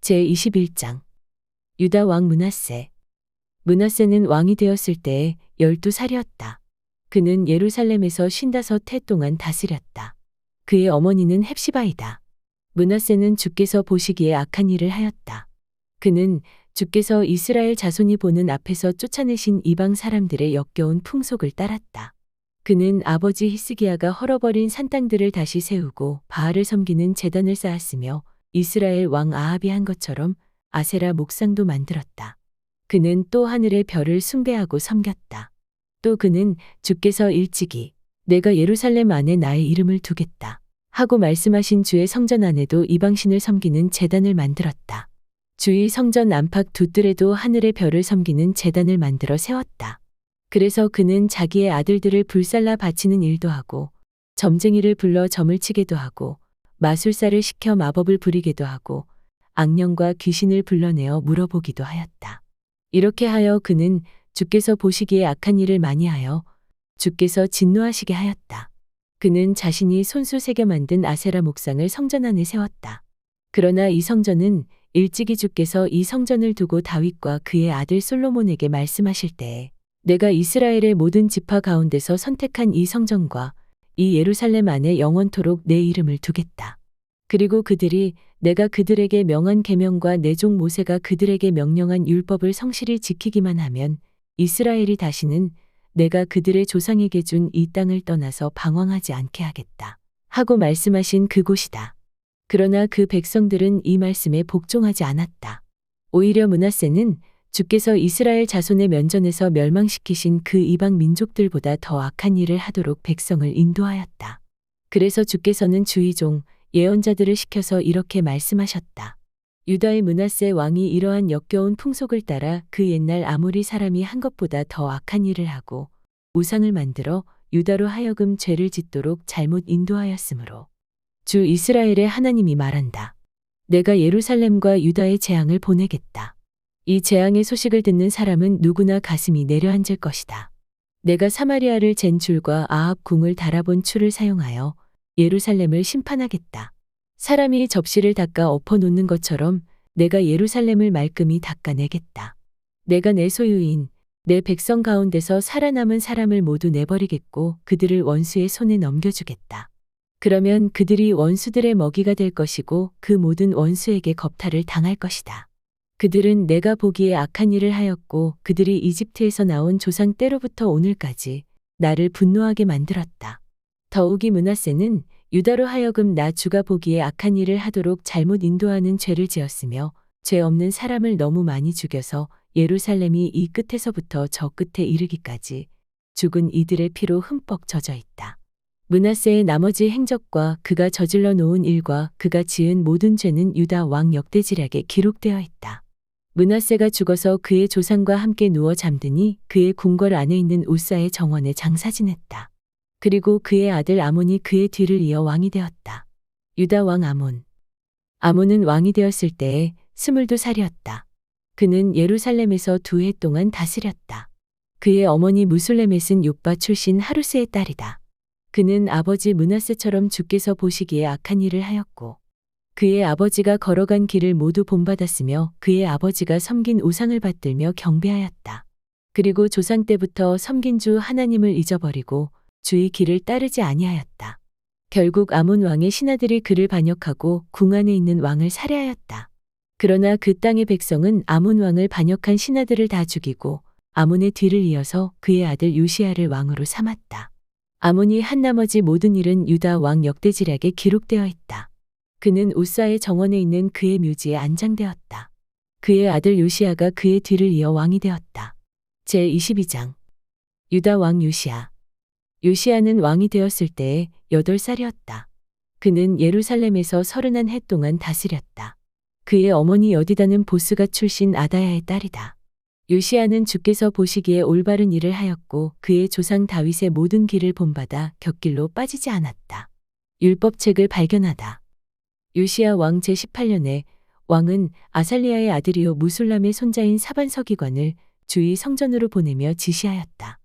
제21장 유다 왕 므낫세. 므낫세는 왕이 되었을 때에 12살이었다. 그는 예루살렘에서 55해 동안 다스렸다. 그의 어머니는 헵시바이다. 므낫세는 주께서 보시기에 악한 일을 하였다. 그는 주께서 이스라엘 자손이 보는 앞에서 쫓아내신 이방 사람들의 역겨운 풍속을 따랐다. 그는 아버지 히스기야가 헐어버린 산땅들을 다시 세우고 바알을 섬기는 제단을 쌓았으며 이스라엘 왕 아합이 한 것처럼 아세라 목상도 만들었다. 그는 또 하늘의 별을 숭배하고 섬겼다. 또 그는 주께서 일찍이 내가 예루살렘 안에 나의 이름을 두겠다 하고 말씀하신 주의 성전 안에도 이방신을 섬기는 제단을 만들었다. 주의 성전 안팎 두 뜰에도 하늘의 별을 섬기는 제단을 만들어 세웠다. 그래서 그는 자기의 아들들을 불살라 바치는 일도 하고 점쟁이를 불러 점을 치게도 하고 마술사를 시켜 마법을 부리게도 하고 악령과 귀신을 불러내어 물어보기도 하였다. 이렇게 하여 그는 주께서 보시기에 악한 일을 많이 하여 주께서 진노하시게 하였다. 그는 자신이 손수 새겨 만든 아세라 목상을 성전 안에 세웠다. 그러나 이 성전은 일찍이 주께서 이 성전을 두고 다윗과 그의 아들 솔로몬에게 말씀하실 때에 내가 이스라엘의 모든 지파 가운데서 선택한 이 성전과 이 예루살렘 안에 영원토록 내 이름을 두겠다. 그리고 그들이 내가 그들에게 명한 계명과 내 종 모세가 그들에게 명령한 율법을 성실히 지키기만 하면 이스라엘이 다시는 내가 그들의 조상에게 준 이 땅을 떠나서 방황하지 않게 하겠다 하고 말씀하신 그곳이다. 그러나 그 백성들은 이 말씀에 복종하지 않았다. 오히려 므낫세는 주께서 이스라엘 자손의 면전에서 멸망시키신 그 이방 민족들보다 더 악한 일을 하도록 백성을 인도하였다. 그래서 주께서는 주의 종 예언자들을 시켜서 이렇게 말씀하셨다. 유다의 므낫세 왕이 이러한 역겨운 풍속을 따라 그 옛날 아모리 사람이 한 것보다 더 악한 일을 하고 우상을 만들어 유다로 하여금 죄를 짓도록 잘못 인도하였으므로 주 이스라엘의 하나님이 말한다. 내가 예루살렘과 유다의 재앙을 보내겠다. 이 재앙의 소식을 듣는 사람은 누구나 가슴이 내려앉을 것이다. 내가 사마리아를 잰 줄과 아합 궁을 달아본 줄을 사용하여 예루살렘을 심판하겠다. 사람이 접시를 닦아 엎어놓는 것처럼 내가 예루살렘을 말끔히 닦아내겠다. 내가 내 소유인 내 백성 가운데서 살아남은 사람을 모두 내버리겠고 그들을 원수의 손에 넘겨주겠다. 그러면 그들이 원수들의 먹이가 될 것이고 그 모든 원수에게 겁탈을 당할 것이다. 그들은 내가 보기에 악한 일을 하였고 그들이 이집트에서 나온 조상 때로부터 오늘까지 나를 분노하게 만들었다. 더욱이 므낫세는 유다로 하여금 나 주가 보기에 악한 일을 하도록 잘못 인도하는 죄를 지었으며 죄 없는 사람을 너무 많이 죽여서 예루살렘이 이 끝에서부터 저 끝에 이르기까지 죽은 이들의 피로 흠뻑 젖어 있다. 므낫세의 나머지 행적과 그가 저질러 놓은 일과 그가 지은 모든 죄는 유다 왕 역대지략에 기록되어 있다. 므낫세가 죽어서 그의 조상과 함께 누워 잠드니 그의 궁궐 안에 있는 우사의 정원에 장사 지냈다. 그리고 그의 아들 아몬이 그의 뒤를 이어 왕이 되었다. 유다 왕 아몬. 아몬은 왕이 되었을 때에 22살이었다. 그는 예루살렘에서 2해 동안 다스렸다. 그의 어머니 무술레멧은 욥바 출신 하루스의 딸이다. 그는 아버지 므낫세처럼 주께서 보시기에 악한 일을 하였고 그의 아버지가 걸어간 길을 모두 본받았으며 그의 아버지가 섬긴 우상을 받들며 경배하였다. 그리고 조상 때부터 섬긴 주 하나님을 잊어버리고 주의 길을 따르지 아니하였다. 결국 아몬 왕의 신하들이 그를 반역하고 궁 안에 있는 왕을 살해하였다. 그러나 그 땅의 백성은 아몬 왕을 반역한 신하들을 다 죽이고 아몬의 뒤를 이어서 그의 아들 요시야를 왕으로 삼았다. 아몬이 한 나머지 모든 일은 유다 왕 역대지략에 기록되어 있다. 그는 우사의 정원에 있는 그의 묘지에 안장되었다. 그의 아들 요시야가 그의 뒤를 이어 왕이 되었다. 제22장 유다 왕 요시야. 요시야는 왕이 되었을 때에 8살이었다. 그는 예루살렘에서 31해 동안 다스렸다. 그의 어머니 여디다는 보스가 출신 아다야의 딸이다. 요시야는 주께서 보시기에 올바른 일을 하였고 그의 조상 다윗의 모든 길을 본받아 곁길로 빠지지 않았다. 율법책을 발견하다. 요시야 왕 제18년에 왕은 아살리야의 아들이요 무술람의 손자인 사반 서기관을 주의 성전으로 보내며 지시하였다.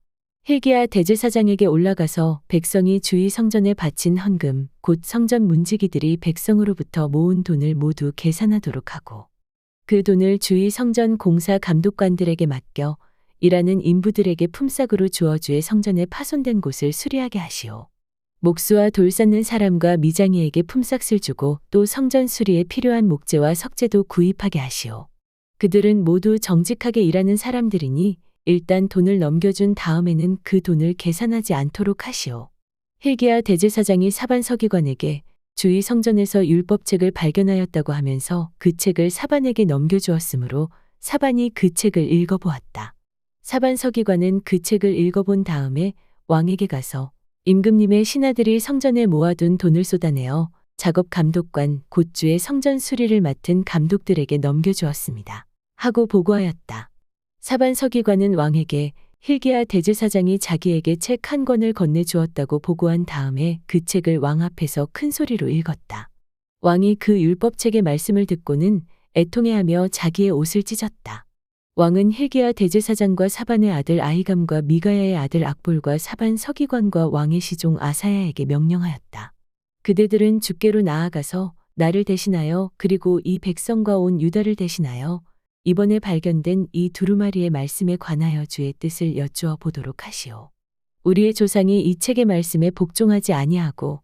hil기야 대제사장에게 올라가서 백성이 주의 성전에 바친 헌금 곧 성전 문지기들이 백성으로부터 모은 돈을 모두 계산하도록 하고 그 돈을 주의 성전 공사 감독관들에게 맡겨 일하는 인부들에게 품삯으로 주어 주의 성전에 파손된 곳을 수리하게 하시오. 목수와 돌 쌓는 사람과 미장이에게 품삯을 주고 또 성전 수리에 필요한 목재와 석재도 구입하게 하시오. 그들은 모두 정직하게 일하는 사람들이니 일단 돈을 넘겨준 다음에는 그 돈을 계산하지 않도록 하시오. hil기야 대제사장이 사반 서기관에게 주의 성전에서 율법책을 발견하였다고 하면서 그 책을 사반에게 넘겨주었으므로 사반이 그 책을 읽어보았다. 사반 서기관은 그 책을 읽어본 다음에 왕에게 가서 임금님의 신하들이 성전에 모아둔 돈을 쏟아내어 작업 감독관 곧 주의 성전 수리를 맡은 감독들에게 넘겨주었습니다. 하고 보고하였다. 사반 서기관은 왕에게 hil기야 대제사장이 자기에게 책 한 권을 건네주었다고 보고한 다음에 그 책을 왕 앞에서 큰 소리로 읽었다. 왕이 그 율법책의 말씀을 듣고는 애통해하며 자기의 옷을 찢었다. 왕은 hil기야 대제사장과 사반의 아들 아히감과 미가야의 아들 악볼과 사반 서기관과 왕의 시종 아사야에게 명령하였다. 그대들은 주께로 나아가서 나를 대신하여 그리고 이 백성과 온 유다를 대신하여 이번에 발견된 이 두루마리의 말씀에 관하여 주의 뜻을 여쭈어 보도록 하시오. 우리의 조상이 이 책의 말씀에 복종하지 아니하고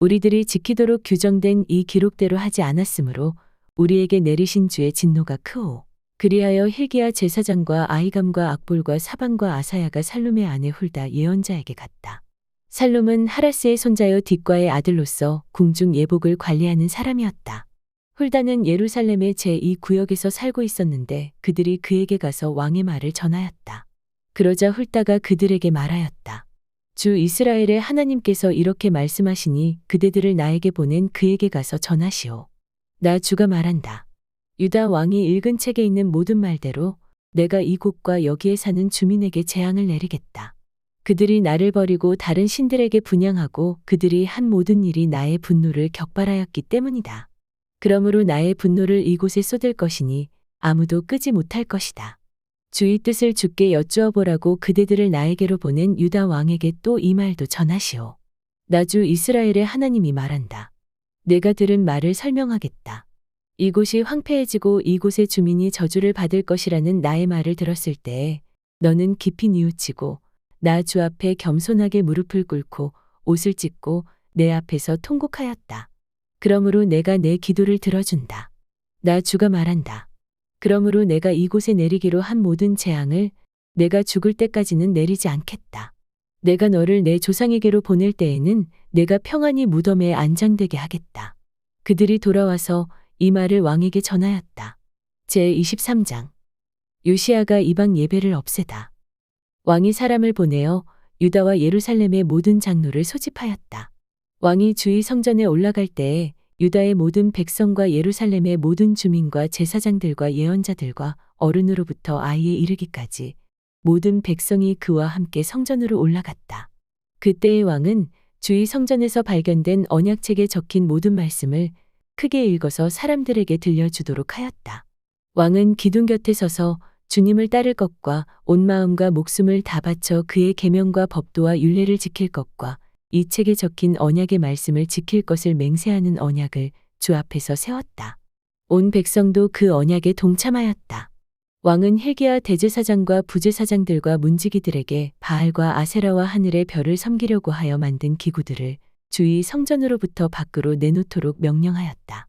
우리들이 지키도록 규정된 이 기록대로 하지 않았으므로 우리에게 내리신 주의 진노가 크오. 그리하여 hil기야 제사장과 아히감과 악볼과 사반과 아사야가 살룸의 아내 훌다 예언자에게 갔다. 살룸은 하라스의 손자요 딕과의 아들로서 궁중 예복을 관리하는 사람이었다. 훌다는 예루살렘의 제2구역에서 살고 있었는데 그들이 그에게 가서 왕의 말을 전하였다. 그러자 훌다가 그들에게 말하였다. 주 이스라엘의 하나님께서 이렇게 말씀하시니 그대들을 나에게 보낸 그에게 가서 전하시오. 나 주가 말한다. 유다 왕이 읽은 책에 있는 모든 말대로 내가 이곳과 여기에 사는 주민에게 재앙을 내리겠다. 그들이 나를 버리고 다른 신들에게 분향하고 그들이 한 모든 일이 나의 분노를 격발하였기 때문이다. 그러므로 나의 분노를 이곳에 쏟을 것이니 아무도 끄지 못할 것이다. 주의 뜻을 주께 여쭈어 보라고 그대들을 나에게로 보낸 유다 왕에게 또 이 말도 전하시오. 나 주 이스라엘의 하나님이 말한다. 내가 들은 말을 설명하겠다. 이곳이 황폐해지고 이곳의 주민이 저주를 받을 것이라는 나의 말을 들었을 때에 너는 깊이 뉘우치고 나 주 앞에 겸손하게 무릎을 꿇고 옷을 찢고 내 앞에서 통곡하였다. 그러므로 내가 내 기도를 들어준다. 나 주가 말한다. 그러므로 내가 이곳에 내리기로 한 모든 재앙을 내가 죽을 때까지는 내리지 않겠다. 내가 너를 내 조상에게로 보낼 때에는 내가 평안히 무덤에 안장되게 하겠다. 그들이 돌아와서 이 말을 왕에게 전하였다. 제23장 요시야가 이방 예배를 없애다. 왕이 사람을 보내어 유다와 예루살렘의 모든 장로를 소집하였다. 왕이 주의 성전에 올라갈 때에 유다의 모든 백성과 예루살렘의 모든 주민과 제사장들과 예언자들과 어른으로부터 아이에 이르기까지 모든 백성이 그와 함께 성전으로 올라갔다. 그때의 왕은 주의 성전에서 발견된 언약책에 적힌 모든 말씀을 크게 읽어서 사람들에게 들려주도록 하였다. 왕은 기둥 곁에 서서 주님을 따를 것과 온 마음과 목숨을 다 바쳐 그의 계명과 법도와 율례를 지킬 것과 이 책에 적힌 언약의 말씀을 지킬 것을 맹세하는 언약을 주 앞에서 세웠다. 온 백성도 그 언약에 동참하였다. 왕은 hil기야 대제사장과 부제사장들과 문지기들에게 바알과 아세라와 하늘의 별을 섬기려고 하여 만든 기구들을 주의 성전으로부터 밖으로 내놓도록 명령하였다.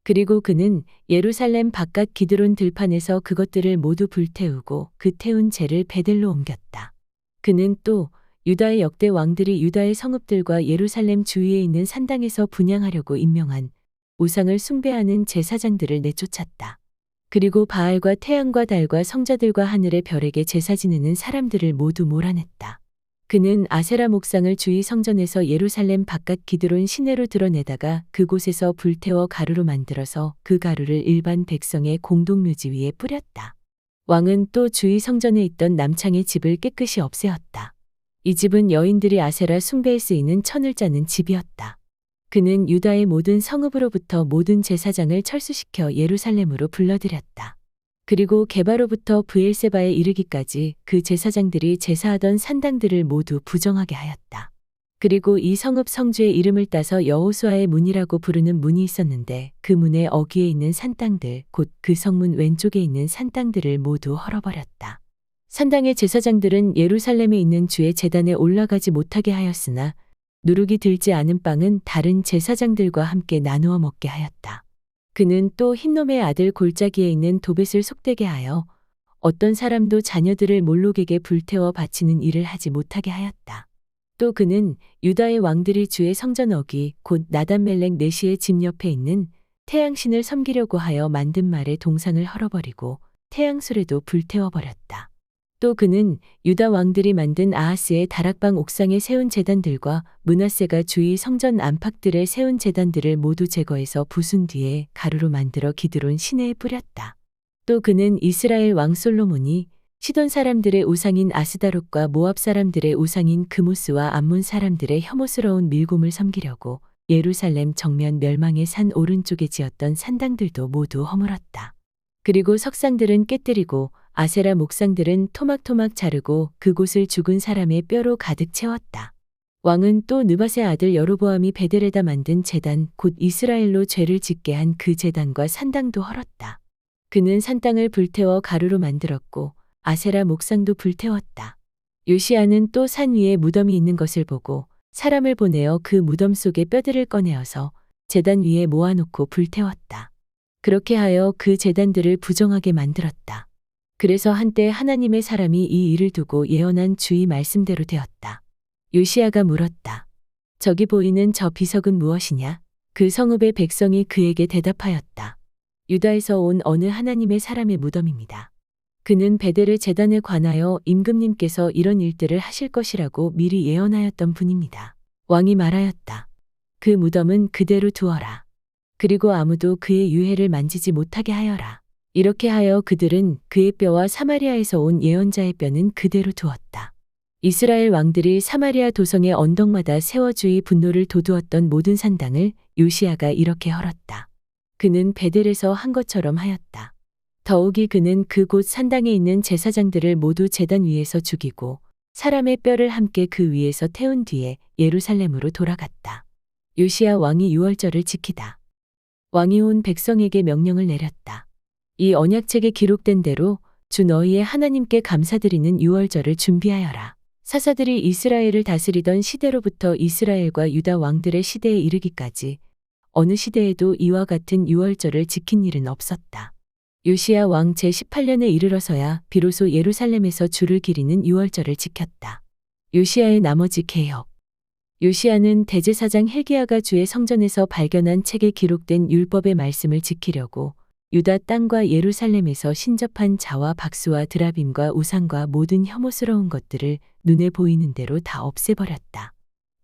그리고 그는 예루살렘 바깥 기드론 들판에서 그것들을 모두 불태우고 그 태운 재를 베델로 옮겼다. 그는 또 유다의 역대 왕들이 유다의 성읍들과 예루살렘 주위에 있는 산당에서 분향하려고 임명한 우상을 숭배하는 제사장들을 내쫓았다. 그리고 바알과 태양과 달과 성자들과 하늘의 별에게 제사 지내는 사람들을 모두 몰아냈다. 그는 아세라 목상을 주의 성전에서 예루살렘 바깥 기드론 시내로 드러내다가 그곳에서 불태워 가루로 만들어서 그 가루를 일반 백성의 공동묘지 위에 뿌렸다. 왕은 또 주의 성전에 있던 남창의 집을 깨끗이 없애었다. 이 집은 여인들이 아세라 숭배에 쓰이는 천을 짜는 집이었다. 그는 유다의 모든 성읍으로부터 모든 제사장을 철수시켜 예루살렘으로 불러들였다. 그리고 게바로부터 브엘세바에 이르기까지 그 제사장들이 제사하던 산당들을 모두 부정하게 하였다. 그리고 이 성읍 성주의 이름을 따서 여호수아의 문이라고 부르는 문이 있었는데 그 문의 어귀에 있는 산 땅들 곧 그 성문 왼쪽에 있는 산 땅들을 모두 헐어버렸다. 산당의 제사장들은 예루살렘에 있는 주의 제단에 올라가지 못하게 하였으나 누룩이 들지 않은 빵은 다른 제사장들과 함께 나누어 먹게 하였다. 그는 또 흰놈의 아들 골짜기에 있는 도벳을 속되게 하여 어떤 사람도 자녀들을 몰록에게 불태워 바치는 일을 하지 못하게 하였다. 또 그는 유다의 왕들이 주의 성전 어귀 곧 나단멜렉 네시의 집 옆에 있는 태양신을 섬기려고 하여 만든 말의 동상을 헐어버리고 태양술에도 불태워버렸다. 또 그는 유다 왕들이 만든 아하스의 다락방 옥상에 세운 제단들과 므낫세가 주의 성전 안팎들에 세운 제단들을 모두 제거해서 부순 뒤에 가루로 만들어 기드론 시내에 뿌렸다. 또 그는 이스라엘 왕 솔로몬이 시돈 사람들의 우상인 아스다롯과 모압 사람들의 우상인 그모스와 암몬 사람들의 혐오스러운 밀곰을 섬기려고 예루살렘 정면 멸망의 산 오른쪽에 지었던 산당들도 모두 허물었다. 그리고 석상들은 깨뜨리고 아세라 목상들은 토막토막 자르고 그곳을 죽은 사람의 뼈로 가득 채웠다. 왕은 또 느밧의 아들 여로보암이 베델에다 만든 제단 곧 이스라엘로 죄를 짓게 한 그 제단과 산당도 헐었다. 그는 산 땅을 불태워 가루로 만들었고 아세라 목상도 불태웠다. 요시야는 또 산 위에 무덤이 있는 것을 보고 사람을 보내어 그 무덤 속의 뼈들을 꺼내어서 제단 위에 모아놓고 불태웠다. 그렇게 하여 그 제단들을 부정하게 만들었다. 그래서 한때 하나님의 사람이 이 일을 두고 예언한 주의 말씀대로 되었다. 요시야가 물었다. 저기 보이는 저 비석은 무엇이냐? 그 성읍의 백성이 그에게 대답하였다. 유다에서 온 어느 하나님의 사람의 무덤입니다. 그는 베델의 제단에 관하여 임금님께서 이런 일들을 하실 것이라고 미리 예언하였던 분입니다. 왕이 말하였다. 그 무덤은 그대로 두어라. 그리고 아무도 그의 유해를 만지지 못하게 하여라. 이렇게 하여 그들은 그의 뼈와 사마리아에서 온 예언자의 뼈는 그대로 두었다. 이스라엘 왕들이 사마리아 도성의 언덕마다 세워 주의 분노를 돋우었던 모든 산당을 요시야가 이렇게 헐었다. 그는 베델에서 한 것처럼 하였다. 더욱이 그는 그곳 산당에 있는 제사장들을 모두 제단 위에서 죽이고 사람의 뼈를 함께 그 위에서 태운 뒤에 예루살렘으로 돌아갔다. 요시야 왕이 유월절을 지키다. 왕이 온 백성에게 명령을 내렸다. 이 언약책에 기록된 대로 주 너희의 하나님께 감사드리는 유월절을 준비하여라. 사사들이 이스라엘을 다스리던 시대로부터 이스라엘과 유다 왕들의 시대에 이르기까지 어느 시대에도 이와 같은 유월절을 지킨 일은 없었다. 요시야 왕 제18년에 이르러서야 비로소 예루살렘에서 주를 기리는 유월절을 지켰다. 요시야의 나머지 계역. 요시야는 대제사장 hil기야가 주의 성전에서 발견한 책에 기록된 율법의 말씀을 지키려고 유다 땅과 예루살렘에서 신접한 자와 박수와 드라빔과 우상과 모든 혐오스러운 것들을 눈에 보이는 대로 다 없애버렸다.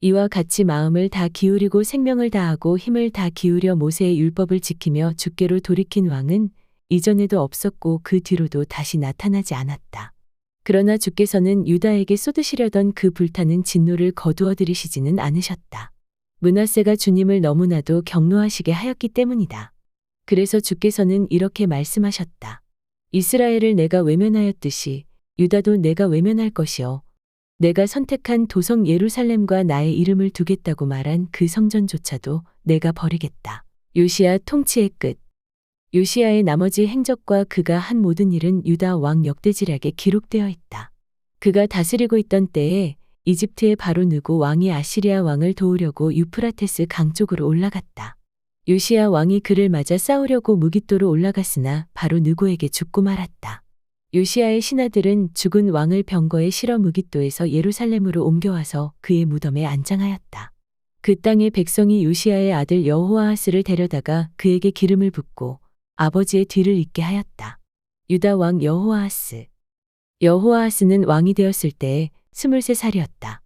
이와 같이 마음을 다 기울이고 생명을 다하고 힘을 다 기울여 모세의 율법을 지키며 주께로 돌이킨 왕은 이전에도 없었고 그 뒤로도 다시 나타나지 않았다. 그러나 주께서는 유다에게 쏟으시려던 그 불타는 진노를 거두어 들이시지는 않으셨다. 므낫세가 주님을 너무나도 경노하시게 하였기 때문이다. 그래서 주께서는 이렇게 말씀하셨다. 이스라엘을 내가 외면하였듯이 유다도 내가 외면할 것이요. 내가 선택한 도성 예루살렘과 나의 이름을 두겠다고 말한 그 성전조차도 내가 버리겠다. 요시야 통치의 끝. 요시야의 나머지 행적과 그가 한 모든 일은 유다 왕 역대지략에 기록되어 있다. 그가 다스리고 있던 때에 이집트의 바로 느고 왕이 아시리아 왕을 도우려고 유프라테스 강 쪽으로 올라갔다. 요시야 왕이 그를 맞아 싸우려고 무깃도로 올라갔으나 바로 느고에게 죽고 말았다. 요시야의 신하들은 죽은 왕을 병거에 실어 무깃도에서 예루살렘으로 옮겨와서 그의 무덤에 안장하였다. 그 땅의 백성이 요시야의 아들 여호아하스를 데려다가 그에게 기름을 붓고 아버지의 뒤를 잇게 하였다. 유다 왕 여호아하스. 여호아하스는 왕이 되었을 때에 23살이었다.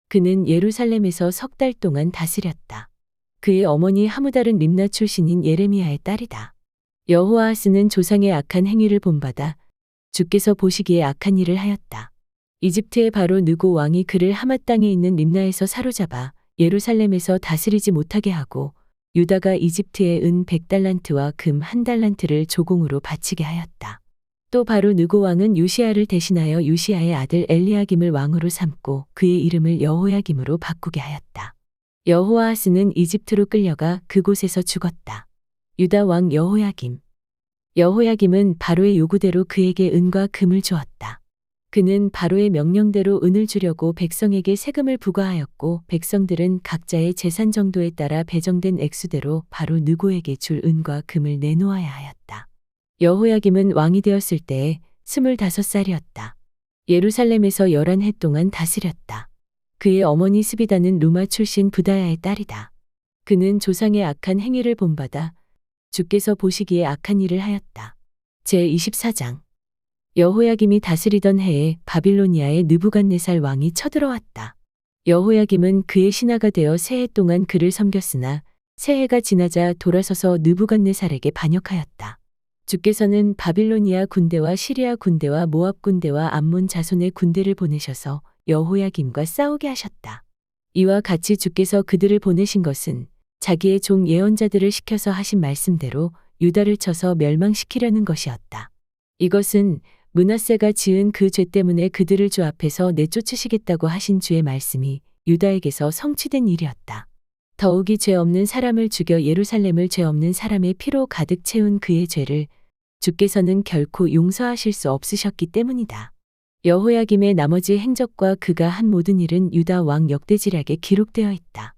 그는 예루살렘에서 3달 동안 다스렸다. 그의 어머니 하무달은 림나 출신인 예레미야의 딸이다. 여호아하스는 조상의 악한 행위를 본받아 주께서 보시기에 악한 일을 하였다. 이집트의 바로 느고 왕이 그를 하맛 땅에 있는 림나에서 사로잡아 예루살렘에서 다스리지 못하게 하고 유다가 이집트에 은 100달란트와 금 1달란트를 조공으로 바치게 하였다. 또 바로 느고 왕은 요시야를 대신하여 요시야의 아들 엘리야김을 왕으로 삼고 그의 이름을 여호야김으로 바꾸게 하였다. 여호아하스는 이집트로 끌려가 그곳에서 죽었다. 유다 왕 여호야김. 여호야김은 바로의 요구대로 그에게 은과 금을 주었다. 그는 바로의 명령대로 은을 주려고 백성에게 세금을 부과하였고 백성들은 각자의 재산 정도에 따라 배정된 액수대로 바로 느고에게 줄 은과 금을 내놓아야 하였다. 여호야김은 왕이 되었을 때에 25살이었다. 예루살렘에서 11해 동안 다스렸다. 그의 어머니 스비다는 루마 출신 부다야의 딸이다. 그는 조상의 악한 행위를 본받아 주께서 보시기에 악한 일을 하였다. 제24장. 여호야김이 다스리던 해에 바빌로니아의 느부갓네살 왕이 쳐들어왔다. 여호야김은 그의 신하가 되어 세 해 동안 그를 섬겼으나 세 해가 지나자 돌아서서 느부갓네살에게 반역하였다. 주께서는 바빌로니아 군대와 시리아 군대와 모압 군대와 암몬 자손의 군대를 보내셔서 여호야김과 싸우게 하셨다. 이와 같이 주께서 그들을 보내신 것은 자기의 종 예언자들을 시켜서 하신 말씀대로 유다를 쳐서 멸망시키려는 것이었다. 이것은 므낫세가 지은 그 죄 때문에 그들을 주 앞에서 내쫓으시겠다고 하신 주의 말씀이 유다에게서 성취된 일이었다. 더욱이 죄 없는 사람을 죽여 예루살렘을 죄 없는 사람의 피로 가득 채운 그의 죄를 주께서는 결코 용서하실 수 없으셨기 때문이다. 여호야김의 나머지 행적과 그가 한 모든 일은 유다 왕 역대지략에 기록되어 있다.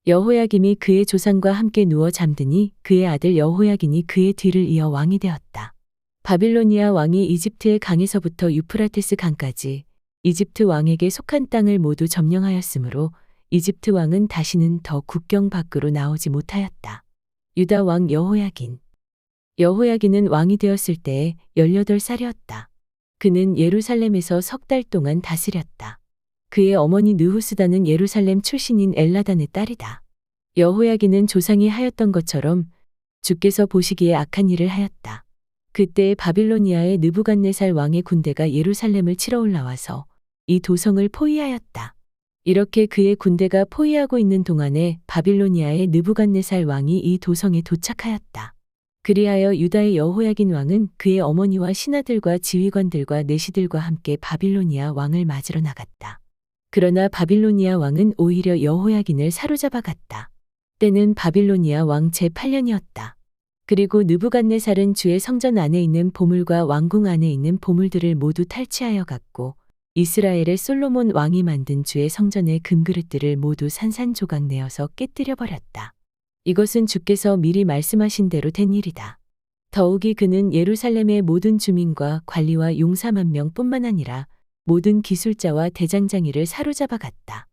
여호야김이 그의 조상과 함께 누워 잠드니 그의 아들 여호야긴이 그의 뒤를 이어 왕이 되었다. 바빌로니아 왕이 이집트의 강에서부터 유프라테스 강까지 이집트 왕에게 속한 땅을 모두 점령하였으므로 이집트 왕은 다시는 더 국경 밖으로 나오지 못하였다. 유다 왕 여호야긴. 여호야긴은 왕이 되었을 때에 18살이었다. 그는 예루살렘에서 3달 동안 다스렸다. 그의 어머니 느후스다는 예루살렘 출신인 엘라단의 딸이다. 여호야긴은 조상이 하였던 것처럼 주께서 보시기에 악한 일을 하였다. 그때 바빌로니아의 느부갓네살 왕의 군대가 예루살렘을 치러 올라와서 이 도성을 포위하였다. 이렇게 그의 군대가 포위하고 있는 동안에 바빌로니아의 느부갓네살 왕이 이 도성에 도착하였다. 그리하여 유다의 여호야긴 왕은 그의 어머니와 신하들과 지휘관들과 내시들과 함께 바빌로니아 왕을 맞으러 나갔다. 그러나 바빌로니아 왕은 오히려 여호야긴을 사로잡아 갔다. 때는 바빌로니아 왕 제8년이었다. 그리고 느부갓네살은 주의 성전 안에 있는 보물과 왕궁 안에 있는 보물들을 모두 탈취하여 갔고 이스라엘의 솔로몬 왕이 만든 주의 성전의 금그릇들을 모두 산산조각 내어서 깨뜨려 버렸다. 이것은 주께서 미리 말씀하신 대로 된 일이다. 더욱이 그는 예루살렘의 모든 주민과 관리와 용사 10,000명뿐만 아니라 모든 기술자와 대장장이를 사로잡아 갔다.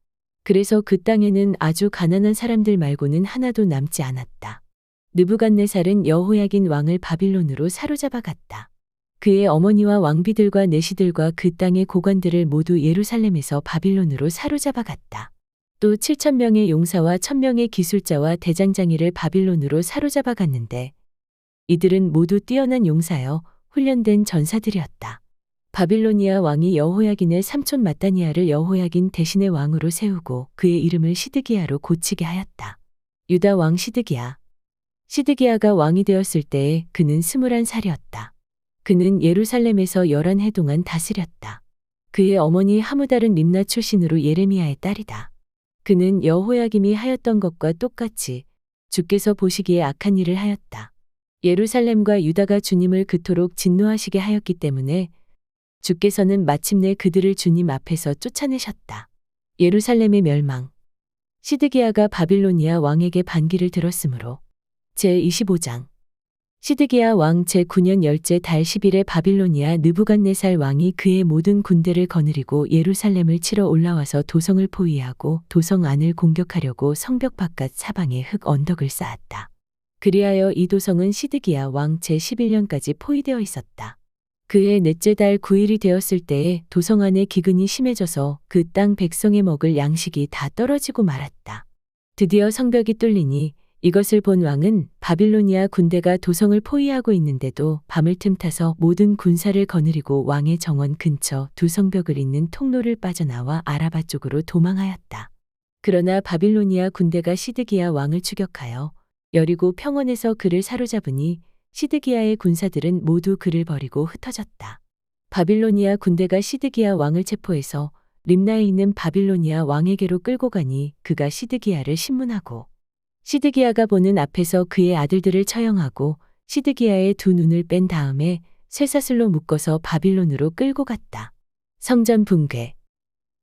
그래서 그 땅에는 아주 가난한 사람들 말고는 하나도 남지 않았다. 느부갓네살은 여호야긴 왕을 바빌론으로 사로잡아 갔다. 그의 어머니와 왕비들과 내시들과 그 땅의 고관들을 모두 예루살렘에서 바빌론으로 사로잡아 갔다. 또 7,000명의 용사와 1,000명의 기술자와 대장장이를 바빌론으로 사로잡아 갔는데 이들은 모두 뛰어난 용사여 훈련된 전사들이었다. 바빌로니아 왕이 여호야긴의 삼촌 마따니아를 여호야긴 대신의 왕으로 세우고 그의 이름을 시드기야로 고치게 하였다. 유다 왕 시드기야. 시드기야가 왕이 되었을 때에 그는 21살이었다. 그는 예루살렘에서 11해 동안 다스렸다. 그의 어머니 하무달은 림나 출신으로 예레미야의 딸이다. 그는 여호야김이 하였던 것과 똑같이 주께서 보시기에 악한 일을 하였다. 예루살렘과 유다가 주님을 그토록 진노하시게 하였기 때문에 주께서는 마침내 그들을 주님 앞에서 쫓아내셨다. 예루살렘의 멸망. 시드기야가 바빌로니아 왕에게 반기를 들었으므로. 제25장. 시드기야 왕 제9년 10째 달 10일에 바빌로니아 느부갓네살 왕이 그의 모든 군대를 거느리고 예루살렘을 치러 올라와서 도성을 포위하고 도성 안을 공격하려고 성벽 바깥 사방에 흙 언덕을 쌓았다. 그리하여 이 도성은 시드기야 왕 제11년까지 포위되어 있었다. 그해 넷째 달 9일이 되었을 때에 도성 안에 기근이 심해져서 그 땅 백성의 먹을 양식이 다 떨어지고 말았다. 드디어 성벽이 뚫리니 이것을 본 왕은 바빌로니아 군대가 도성을 포위하고 있는데도 밤을 틈타서 모든 군사를 거느리고 왕의 정원 근처 두 성벽을 잇는 통로를 빠져나와 아라바 쪽으로 도망하였다. 그러나 바빌로니아 군대가 시드기야 왕을 추격하여 여리고 평원에서 그를 사로잡으니 시드기야의 군사들은 모두 그를 버리고 흩어졌다. 바빌로니아 군대가 시드기야 왕을 체포해서 림나에 있는 바빌로니아 왕에게로 끌고 가니 그가 시드기야를 신문하고 시드기야가 보는 앞에서 그의 아들들을 처형하고 시드기야의 두 눈을 뺀 다음에 쇠사슬로 묶어서 바빌론으로 끌고 갔다. 성전 붕괴.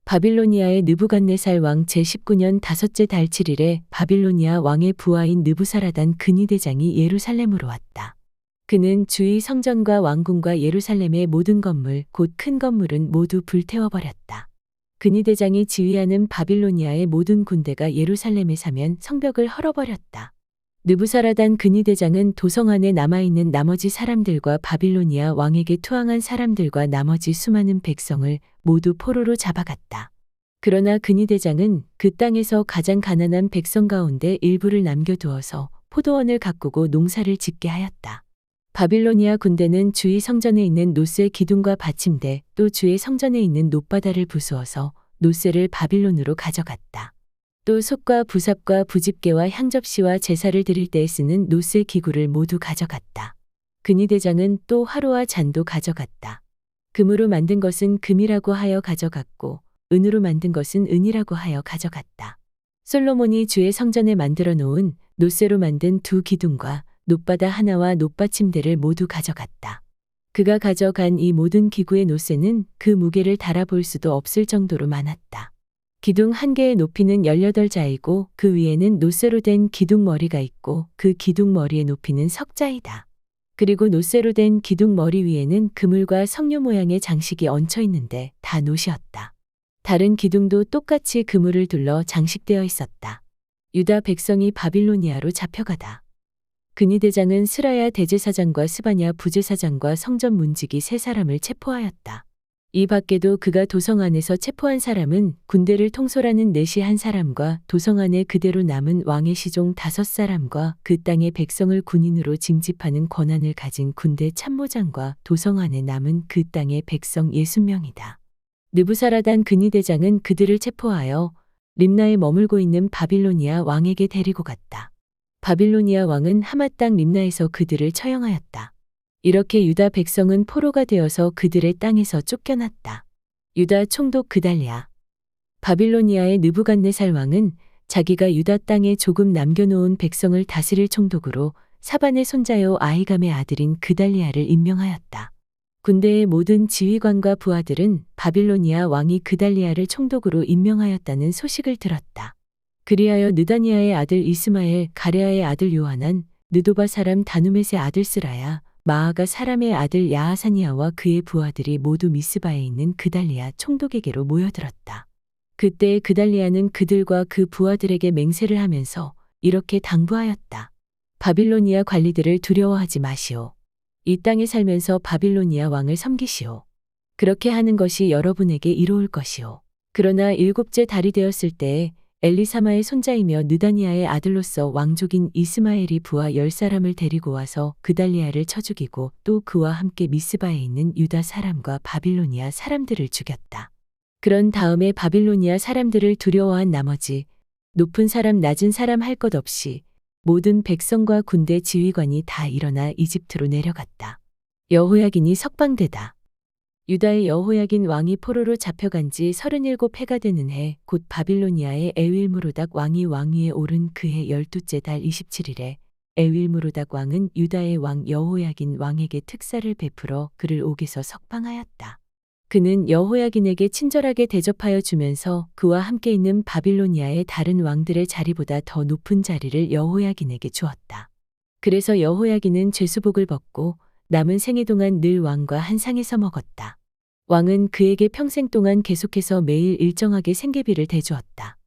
바빌로니아의 느부갓네살 왕 제19년 다섯째 달 7일에 바빌로니아 왕의 부하인 느부사라단 근위대장이 예루살렘으로 왔다. 그는 주의 성전과 왕궁과 예루살렘의 모든 건물, 곧 큰 건물은 모두 불태워버렸다. 근위대장이 지휘하는 바빌로니아의 모든 군대가 예루살렘에 사면 성벽을 헐어버렸다. 느부사라단 근위대장은 도성 안에 남아있는 나머지 사람들과 바빌로니아 왕에게 투항한 사람들과 나머지 수많은 백성을 모두 포로로 잡아갔다. 그러나 근위대장은 그 땅에서 가장 가난한 백성 가운데 일부를 남겨두어서 포도원을 가꾸고 농사를 짓게 하였다. 바빌로니아 군대는 주의 성전에 있는 노스의 기둥과 받침대 또 주의 성전에 있는 놋바다를 부수어서 노스를 바빌론으로 가져갔다. 또 솥과 부삽과 부집게와 향접시와 제사를 드릴 때에 쓰는 노스 기구를 모두 가져갔다. 근위대장은 또 화로와 잔도 가져갔다. 금으로 만든 것은 금이라고 하여 가져갔고 은으로 만든 것은 은이라고 하여 가져갔다. 솔로몬이 주의 성전에 만들어 놓은 노쇠로 만든 두 기둥과 놋바다 하나와 놋받침대를 모두 가져갔다. 그가 가져간 이 모든 기구의 노쇠는 그 무게를 달아볼 수도 없을 정도로 많았다. 기둥 한 개의 높이는 18자이고 그 위에는 노쇠로 된 기둥 머리가 있고 그 기둥 머리의 높이는 석자이다. 그리고 노쇠로 된 기둥 머리 위에는 그물과 석류 모양의 장식이 얹혀 있는데 다 놋이었다. 다른 기둥도 똑같이 그물을 둘러 장식되어 있었다. 유다 백성이 바빌로니아로 잡혀가다. 근위대장은 스라야 대제사장과 스바냐 부제사장과 성전 문지기 3사람을 체포하였다. 이 밖에도 그가 도성 안에서 체포한 사람은 군대를 통솔하는 내시 1사람과 도성 안에 그대로 남은 왕의 시종 5사람과 그 땅의 백성을 군인으로 징집하는 권한을 가진 군대 참모장과 도성 안에 남은 그 땅의 백성 60명이다. 느부사라단 근위대장은 그들을 체포하여 림나에 머물고 있는 바빌로니아 왕에게 데리고 갔다. 바빌로니아 왕은 하마 땅 림나에서 그들을 처형하였다. 이렇게 유다 백성은 포로가 되어서 그들의 땅에서 쫓겨났다. 유다 총독 그달랴. 바빌로니아의 느부갓네살 왕은 자기가 유다 땅에 조금 남겨놓은 백성을 다스릴 총독으로 사반의 손자요 아히감의 아들인 그달리아를 임명하였다. 군대의 모든 지휘관과 부하들은 바빌로니아 왕이 그달리아를 총독으로 임명하였다는 소식을 들었다. 그리하여 느다니아의 아들 이스마엘, 가레아의 아들 요하난, 느도바 사람 다누멧의 아들 스라야, 마아가 사람의 아들 야하사니아와 그의 부하들이 모두 미스바에 있는 그달리아 총독에게로 모여들었다. 그때 그달리아는 그들과 그 부하들에게 맹세를 하면서 이렇게 당부하였다. 바빌로니아 관리들을 두려워하지 마시오. 이 땅에 살면서 바빌로니아 왕을 섬기시오. 그렇게 하는 것이 여러분에게 이로울 것이오. 그러나 7째 달이 되었을 때에 엘리사마의 손자이며 느다니아의 아들로서 왕족인 이스마엘이 부하 10사람을 데리고 와서 그달리아를 쳐 죽이고 또 그와 함께 미스바에 있는 유다 사람과 바빌로니아 사람들을 죽였다. 그런 다음에 바빌로니아 사람들을 두려워한 나머지 높은 사람 낮은 사람 할 것 없이 모든 백성과 군대 지휘관이 다 일어나 이집트로 내려갔다. 여호야긴이 석방되다. 유다의 여호야긴 왕이 포로로 잡혀간 지 37해가 되는 해 곧 바빌로니아의 에윌무로닥 왕이 왕위에 오른 그해 12째 달 27일에 에윌무로닥 왕은 유다의 왕 여호야긴 왕에게 특사를 베풀어 그를 옥에서 석방하였다. 그는 여호야긴에게 친절하게 대접하여 주면서 그와 함께 있는 바빌로니아의 다른 왕들의 자리보다 더 높은 자리를 여호야긴에게 주었다. 그래서 여호야긴은 죄수복을 벗고 남은 생애 동안 늘 왕과 한 상에서 먹었다. 왕은 그에게 평생 동안 계속해서 매일 일정하게 생계비를 대주었다.